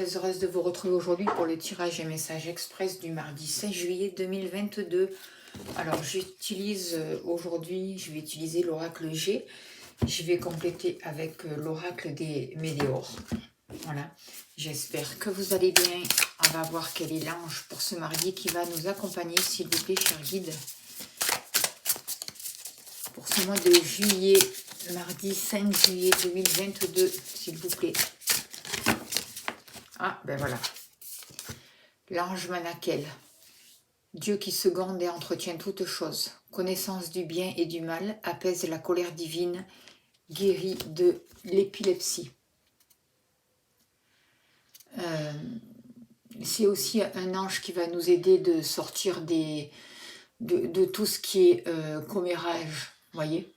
très heureuse de vous retrouver aujourd'hui pour le tirage et message express du mardi 16 juillet 2022. Alors j'utilise aujourd'hui, je vais utiliser l'oracle G. Je vais compléter avec l'oracle des Météores. Voilà, j'espère que vous allez bien. On va voir quel est l'ange pour ce mardi qui va nous accompagner, s'il vous plaît, cher guide. Pour ce mois de juillet, mardi 5 juillet 2022, s'il vous plaît. Ah, ben voilà. L'ange Manakel. Dieu qui seconde et entretient toutes choses. Connaissance du bien et du mal, apaise la colère divine, guérit de l'épilepsie. C'est aussi un ange qui va nous aider de sortir de tout ce qui est commérage, voyez.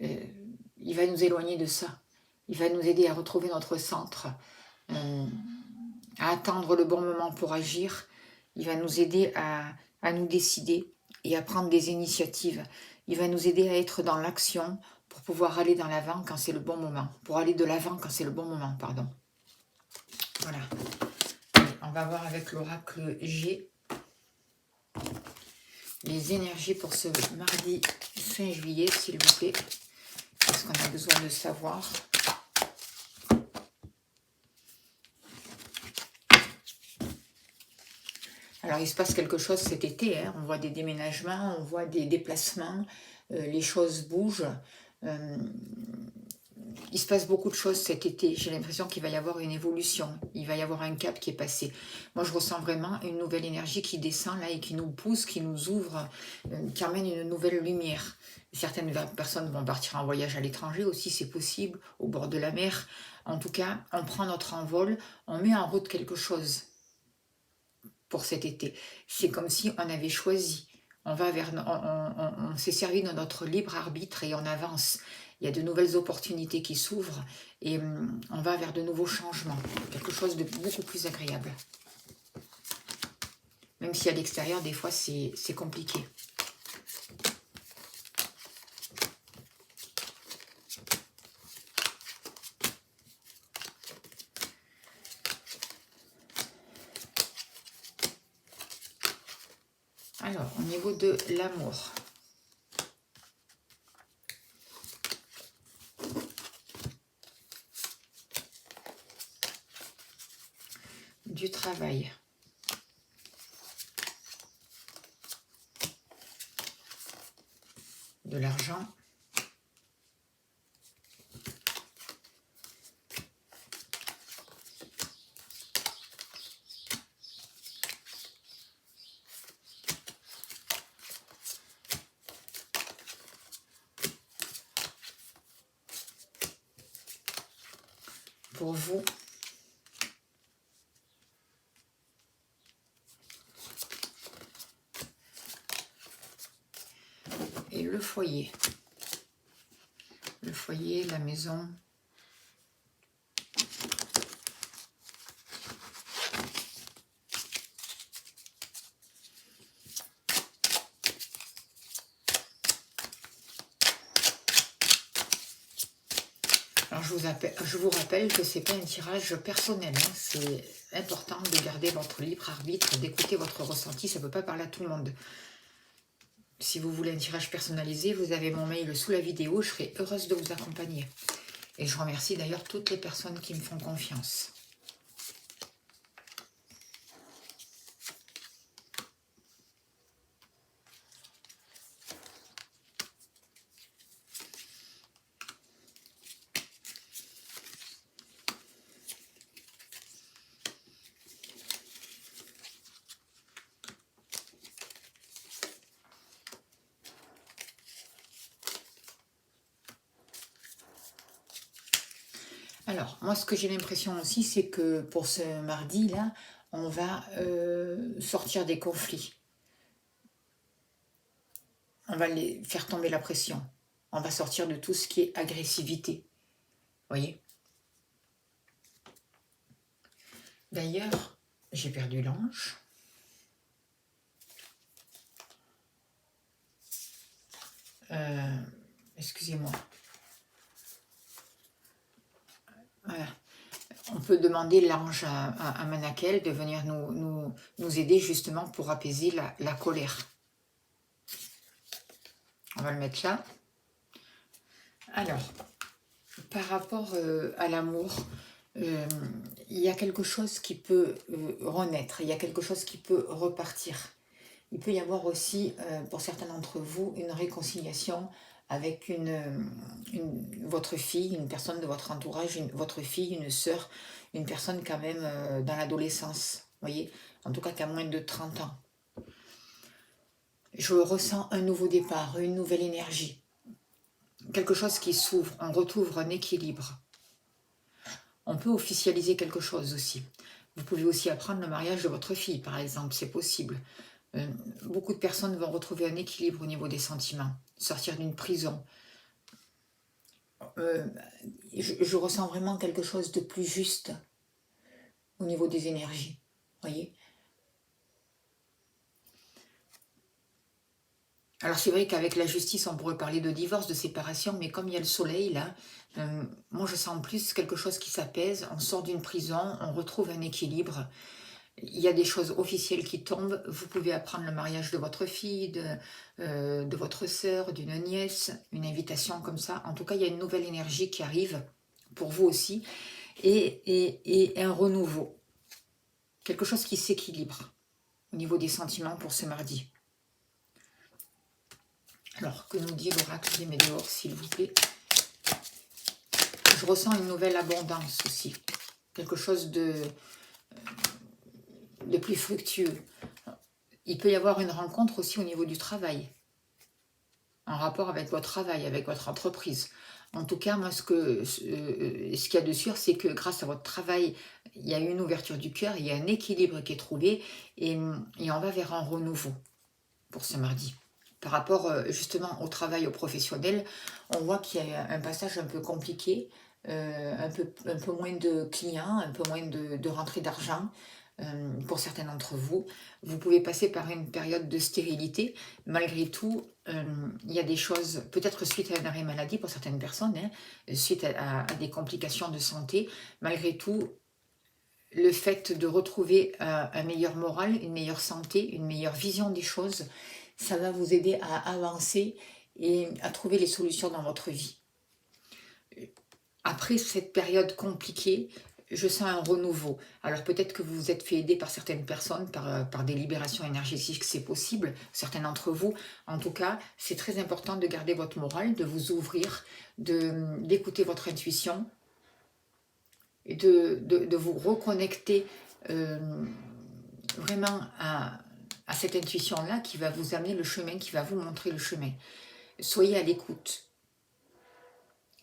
Il va nous éloigner de ça. Il va nous aider à retrouver notre centre, à attendre le bon moment pour agir. Il va nous aider à nous décider et à prendre des initiatives. Il va nous aider à être dans l'action pour pouvoir aller dans l'avant quand c'est le bon moment. Pour aller de l'avant quand c'est le bon moment, pardon. Voilà. On va voir avec l'oracle G les énergies pour ce mardi 5 juillet, s'il vous plaît. Qu'est-ce qu'on a besoin de savoir ? Alors, il se passe quelque chose cet été, hein. On voit des déménagements, on voit des déplacements, les choses bougent. Il se passe beaucoup de choses cet été. J'ai l'impression qu'il va y avoir une évolution. Il va y avoir un cap qui est passé. Moi, je ressens vraiment une nouvelle énergie qui descend là et qui nous pousse, qui nous ouvre, qui amène une nouvelle lumière. Certaines personnes vont partir en voyage à l'étranger aussi, c'est possible, au bord de la mer. En tout cas, on prend notre envol, on met en route quelque chose pour cet été. C'est comme si on avait choisi. On s'est servi de notre libre arbitre et on avance. Il y a de nouvelles opportunités qui s'ouvrent et on va vers de nouveaux changements. Quelque chose de beaucoup plus agréable. Même si à l'extérieur, des fois, c'est compliqué. Alors, au niveau de l'amour. Du travail. De l'argent. Pour vous. Et le foyer. Le foyer, la maison. Alors je vous rappelle que ce n'est pas un tirage personnel. Hein. C'est important de garder votre libre arbitre, d'écouter votre ressenti. Ça ne peut pas parler à tout le monde. Si vous voulez un tirage personnalisé, vous avez mon mail sous la vidéo. Je serai heureuse de vous accompagner. Et je remercie d'ailleurs toutes les personnes qui me font confiance. Alors, moi, ce que j'ai l'impression aussi, c'est que pour ce mardi-là, on va sortir des conflits. On va faire tomber la pression. On va sortir de tout ce qui est agressivité. Vous voyez ? D'ailleurs, j'ai perdu l'ange. Excusez-moi. Voilà. peut demander l'ange à Manakel de venir nous aider justement pour apaiser la colère. On va le mettre là. Alors, par rapport à l'amour, il y a quelque chose qui peut renaître, il y a quelque chose qui peut repartir. Il peut y avoir aussi, pour certains d'entre vous, une réconciliation avec votre fille, une personne de votre entourage, votre fille, une sœur, une personne quand même dans l'adolescence, voyez, en tout cas qui a moins de 30 ans. Je ressens un nouveau départ, une nouvelle énergie, quelque chose qui s'ouvre, on retrouve un équilibre. On peut officialiser quelque chose aussi. Vous pouvez aussi apprendre le mariage de votre fille, par exemple, c'est possible. Beaucoup de personnes vont retrouver un équilibre au niveau des sentiments, sortir d'une prison. Je ressens vraiment quelque chose de plus juste au niveau des énergies, voyez. Alors c'est vrai qu'avec la justice, on pourrait parler de divorce, de séparation, mais comme il y a le soleil là, moi je sens plus quelque chose qui s'apaise, on sort d'une prison, on retrouve un équilibre. Il y a des choses officielles qui tombent, vous pouvez apprendre le mariage de votre fille, de votre sœur, d'une nièce, une invitation comme ça. En tout cas, il y a une nouvelle énergie qui arrive, pour vous aussi, et un renouveau. Quelque chose qui s'équilibre au niveau des sentiments pour ce mardi. Alors, que nous dit l'oracle des Météores, s'il vous plaît? Je ressens une nouvelle abondance aussi. Quelque chose de plus fructueux. Il peut y avoir une rencontre aussi au niveau du travail, en rapport avec votre travail, avec votre entreprise. En tout cas, moi, ce qu'il y a de sûr, c'est que grâce à votre travail, il y a une ouverture du cœur, il y a un équilibre qui est trouvé, et on va vers un renouveau pour ce mardi. Par rapport justement au travail, au professionnel, on voit qu'il y a un passage un peu compliqué, un peu moins de clients, un peu moins de rentrée d'argent pour certains d'entre vous. Vous pouvez passer par une période de stérilité. Malgré tout, il y a des choses, peut-être suite à un arrêt maladie pour certaines personnes, suite à des complications de santé. Malgré tout, le fait de retrouver un meilleur moral, une meilleure santé, une meilleure vision des choses, ça va vous aider à avancer et à trouver les solutions dans votre vie. Après cette période compliquée, je sens un renouveau. Alors peut-être que vous vous êtes fait aider par certaines personnes, par des libérations énergétiques, c'est possible, certains d'entre vous. En tout cas, c'est très important de garder votre morale, de vous ouvrir, d'écouter votre intuition, et de vous reconnecter vraiment à cette intuition-là qui va vous amener le chemin, qui va vous montrer le chemin. Soyez à l'écoute.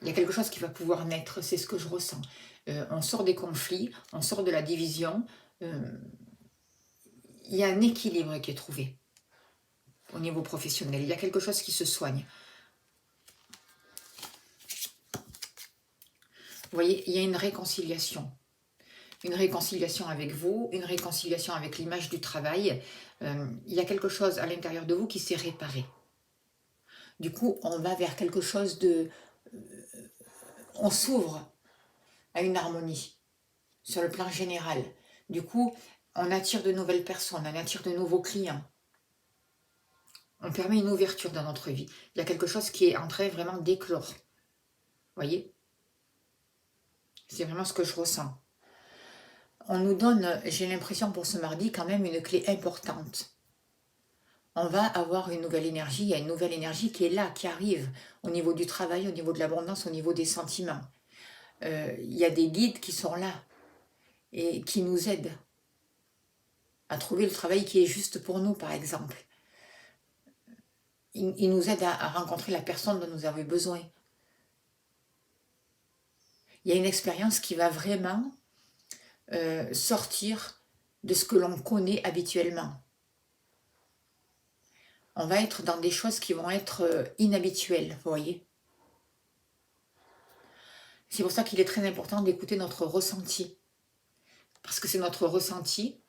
Il y a quelque chose qui va pouvoir naître, c'est ce que je ressens. On sort des conflits, on sort de la division. Il y a un équilibre qui est trouvé au niveau professionnel. Il y a quelque chose qui se soigne. Vous voyez, il y a une réconciliation. Une réconciliation avec vous, une réconciliation avec l'image du travail. Il y a quelque chose à l'intérieur de vous qui s'est réparé. Du coup, on va vers quelque chose de... on s'ouvre à une harmonie sur le plan général. Du coup, on attire de nouvelles personnes, on attire de nouveaux clients. On permet une ouverture dans notre vie. Il y a quelque chose qui est en train vraiment d'éclore. Vous voyez? C'est vraiment ce que je ressens. On nous donne, j'ai l'impression pour ce mardi, quand même une clé importante. On va avoir une nouvelle énergie, il y a une nouvelle énergie qui est là, qui arrive au niveau du travail, au niveau de l'abondance, au niveau des sentiments. Il y a des guides qui sont là et qui nous aident à trouver le travail qui est juste pour nous, par exemple. Ils nous aident à rencontrer la personne dont nous avons besoin. Il y a une expérience qui va vraiment sortir de ce que l'on connaît habituellement. On va être dans des choses qui vont être inhabituelles, vous voyez. C'est pour ça qu'il est très important d'écouter notre ressenti. Parce que c'est notre ressenti,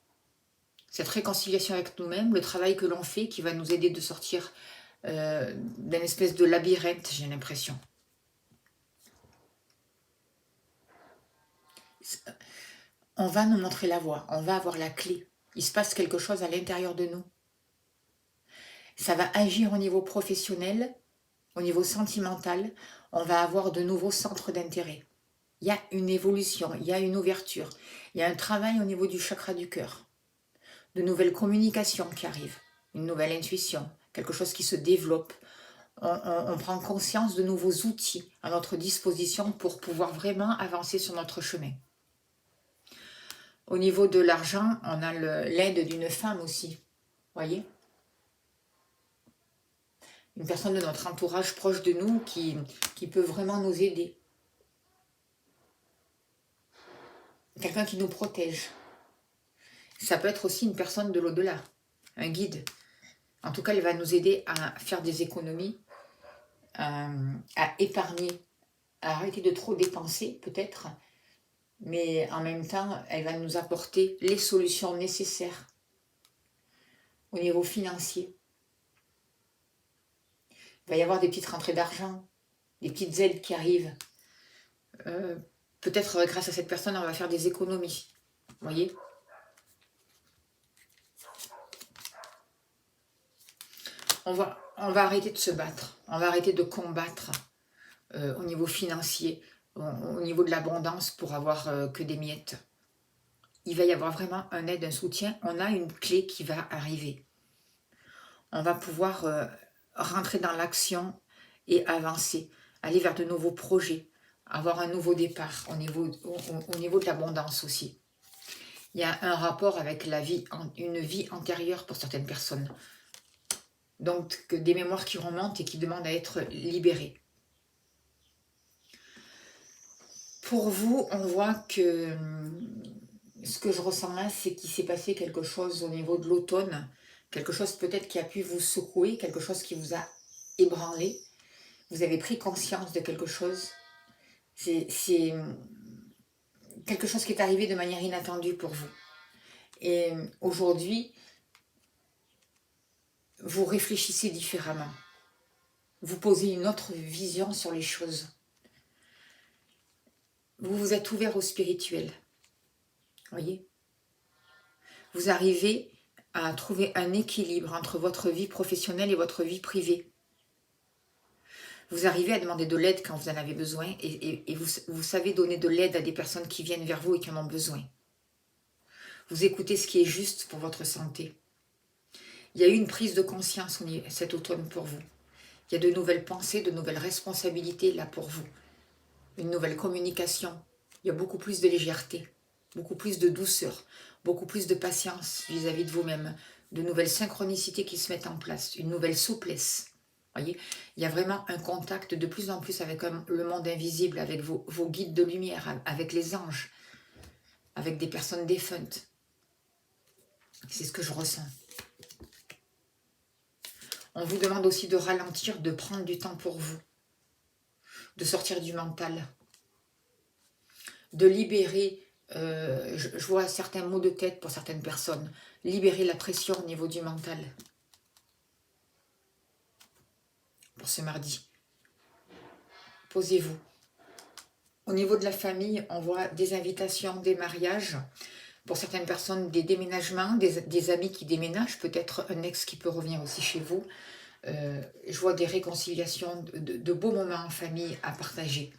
cette réconciliation avec nous-mêmes, le travail que l'on fait qui va nous aider de sortir d'une espèce de labyrinthe, j'ai l'impression. on va nous montrer la voie, on va avoir la clé. Il se passe quelque chose à l'intérieur de nous. Ça va agir au niveau professionnel, au niveau sentimental. On va avoir de nouveaux centres d'intérêt. Il y a une évolution, il y a une ouverture. Il y a un travail au niveau du chakra du cœur. De nouvelles communications qui arrivent. Une nouvelle intuition, quelque chose qui se développe. On prend conscience de nouveaux outils à notre disposition pour pouvoir vraiment avancer sur notre chemin. Au niveau de l'argent, on a l'aide d'une femme aussi. Voyez ? Une personne de notre entourage proche de nous qui peut vraiment nous aider. Quelqu'un qui nous protège. Ça peut être aussi une personne de l'au-delà, un guide. En tout cas, elle va nous aider à faire des économies, à épargner, à arrêter de trop dépenser peut-être, mais en même temps, elle va nous apporter les solutions nécessaires au niveau financier. Il va y avoir des petites rentrées d'argent, des petites aides qui arrivent. Peut-être grâce à cette personne, on va faire des économies. Vous voyez ? On va arrêter de se battre. On va arrêter de combattre au niveau financier, au niveau de l'abondance pour avoir que des miettes. Il va y avoir vraiment un aide, un soutien. On a une clé qui va arriver. On va pouvoir rentrer dans l'action et avancer, aller vers de nouveaux projets, avoir un nouveau départ au niveau de l'abondance aussi. Il y a un rapport avec la vie, une vie antérieure pour certaines personnes. Donc des mémoires qui remontent et qui demandent à être libérées. Pour vous, on voit que ce que je ressens là, c'est qu'il s'est passé quelque chose au niveau de l'automne, quelque chose peut-être qui a pu vous secouer, quelque chose qui vous a ébranlé. Vous avez pris conscience de quelque chose. C'est quelque chose qui est arrivé de manière inattendue pour vous. Et aujourd'hui, vous réfléchissez différemment. Vous posez une autre vision sur les choses. Vous vous êtes ouvert au spirituel. Voyez ? Vous arrivez à trouver un équilibre entre votre vie professionnelle et votre vie privée. Vous arrivez à demander de l'aide quand vous en avez besoin et vous savez donner de l'aide à des personnes qui viennent vers vous et qui en ont besoin. Vous écoutez ce qui est juste pour votre santé. Il y a eu une prise de conscience cet automne pour vous. Il y a de nouvelles pensées, de nouvelles responsabilités là pour vous. Une nouvelle communication. Il y a beaucoup plus de légèreté, beaucoup plus de douceur, beaucoup plus de patience vis-à-vis de vous-même. De nouvelles synchronicités qui se mettent en place, une nouvelle souplesse. Voyez, il y a vraiment un contact de plus en plus avec le monde invisible, avec vos guides de lumière, avec les anges, avec des personnes défuntes. C'est ce que je ressens. On vous demande aussi de ralentir, de prendre du temps pour vous, de sortir du mental, de libérer, je vois certains maux de tête pour certaines personnes, libérer la pression au niveau du mental. Pour ce mardi. Posez-vous. Au niveau de la famille, on voit des invitations, des mariages. Pour certaines personnes, des déménagements, des amis qui déménagent, peut-être un ex qui peut revenir aussi chez vous. Je vois des réconciliations, de beaux moments en famille à partager.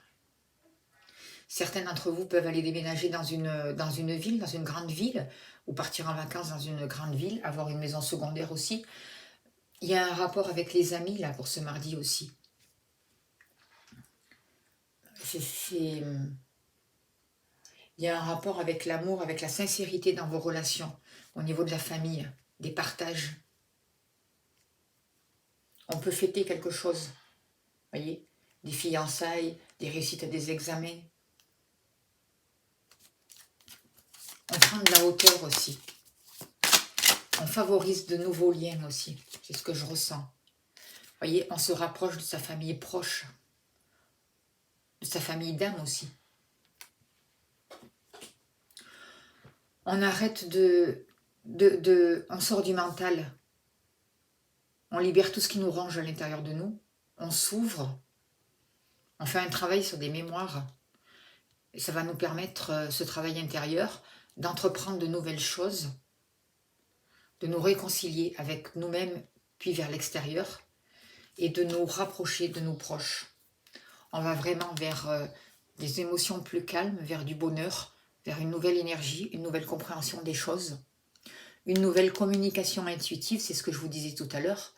Certains d'entre vous peuvent aller déménager dans une ville, dans une grande ville, ou partir en vacances dans une grande ville, avoir une maison secondaire aussi. Il y a un rapport avec les amis là pour ce mardi aussi. Il y a un rapport avec l'amour, avec la sincérité dans vos relations, au niveau de la famille, des partages. On peut fêter quelque chose, voyez, des fiançailles, des réussites à des examens. On prend de la hauteur aussi. On favorise de nouveaux liens aussi, c'est ce que je ressens. Voyez, on se rapproche de sa famille proche, de sa famille d'âme aussi. On arrête on sort du mental. On libère tout ce qui nous ronge à l'intérieur de nous. On s'ouvre. On fait un travail sur des mémoires. Et ça va nous permettre, ce travail intérieur, d'entreprendre de nouvelles choses, de nous réconcilier avec nous-mêmes, puis vers l'extérieur, et de nous rapprocher de nos proches. On va vraiment vers des émotions plus calmes, vers du bonheur, vers une nouvelle énergie, une nouvelle compréhension des choses, une nouvelle communication intuitive, c'est ce que je vous disais tout à l'heure,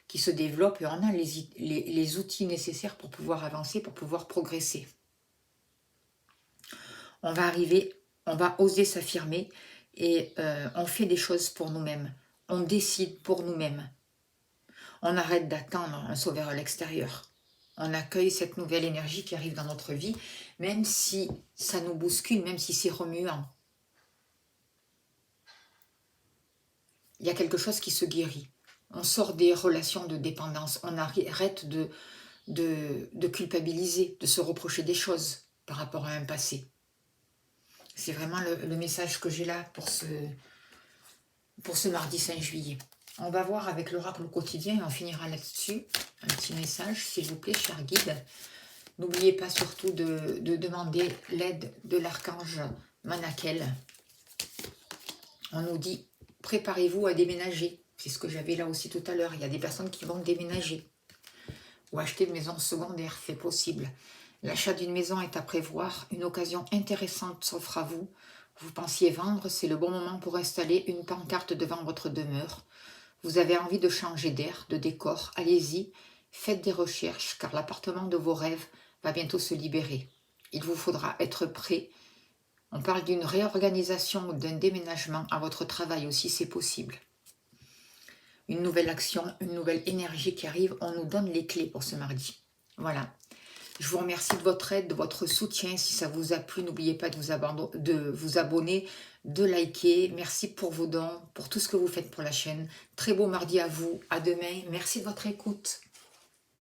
qui se développe et on a les outils nécessaires pour pouvoir avancer, pour pouvoir progresser. On va arriver, on va oser s'affirmer et on fait des choses pour nous-mêmes. On décide pour nous-mêmes. On arrête d'attendre un sauveur à l'extérieur. On accueille cette nouvelle énergie qui arrive dans notre vie, même si ça nous bouscule, même si c'est remuant. Il y a quelque chose qui se guérit. On sort des relations de dépendance. On arrête de culpabiliser, de se reprocher des choses par rapport à un passé. C'est vraiment le message que j'ai là pour ce mardi 5 juillet. On va voir avec l'oracle quotidien et on finira là-dessus. Un petit message, s'il vous plaît, cher guide. N'oubliez pas surtout de demander l'aide de l'archange Manakel. On nous dit, préparez-vous à déménager. C'est ce que j'avais là aussi tout à l'heure. Il y a des personnes qui vont déménager ou acheter une maison secondaire, c'est possible. L'achat d'une maison est à prévoir. Une occasion intéressante s'offre à vous. Vous pensiez vendre, c'est le bon moment pour installer une pancarte devant votre demeure. Vous avez envie de changer d'air, de décor. Allez-y, faites des recherches, car l'appartement de vos rêves va bientôt se libérer. Il vous faudra être prêt. On parle d'une réorganisation ou d'un déménagement à votre travail aussi, c'est possible. Une nouvelle action, une nouvelle énergie qui arrive. On nous donne les clés pour ce mardi. Voilà. Je vous remercie de votre aide, de votre soutien. Si ça vous a plu, n'oubliez pas de vous abonner, de liker. Merci pour vos dons, pour tout ce que vous faites pour la chaîne. Très beau mardi à vous. À demain. Merci de votre écoute.